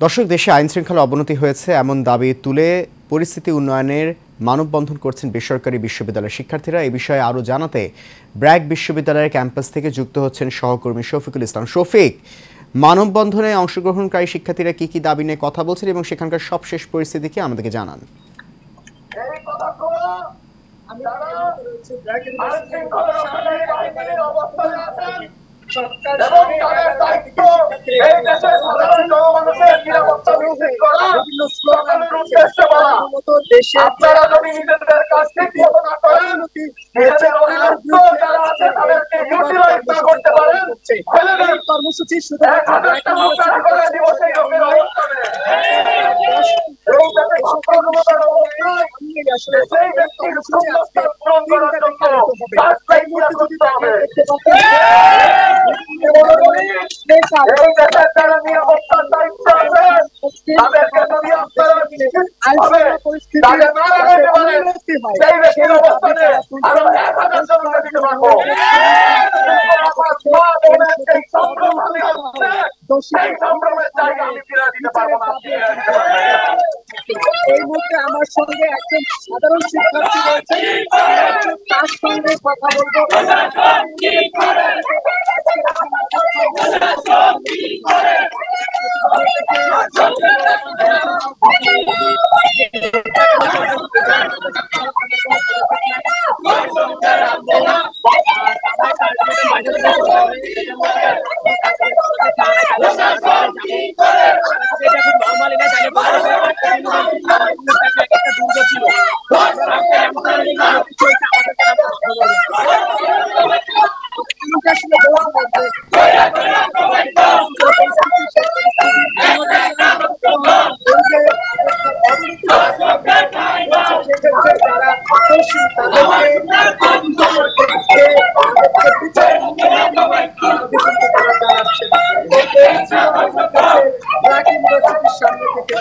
দর্শক, দেশে আইনশৃঙ্খলা অবনতি হয়েছে এমন দাবি তুলে পরিস্থিতি উন্নয়নের মানববন্ধন করছেন বেসরকারি বিশ্ববিদ্যালয়ের শিক্ষার্থীরা। এই বিষয়ে আরও জানাতে ব্র্যাক বিশ্ববিদ্যালয়ের ক্যাম্পাস থেকে যুক্ত হচ্ছেন সহকর্মী শফিকুল ইসলাম। শফিক, মানববন্ধনে অংশগ্রহণকারী শিক্ষার্থীরা কি কি দাবি নিয়ে কথা বলছেন এবং সেখানকার সবশেষ পরিস্থিতি কি আমাদেরকে জানান। আপনারা যদি নিজেদের কাছ থেকে না করেন, নিজেদের তাদেরকে ইউটিলাইজ না করতে পারেন, কর্মসূচি শুধু দিবসেই এই মুহূর্তে আমার সঙ্গে একজন সাধারণ শিক্ষার্থী রয়েছে, তার সঙ্গে কথা বলবো। সামনে থেকে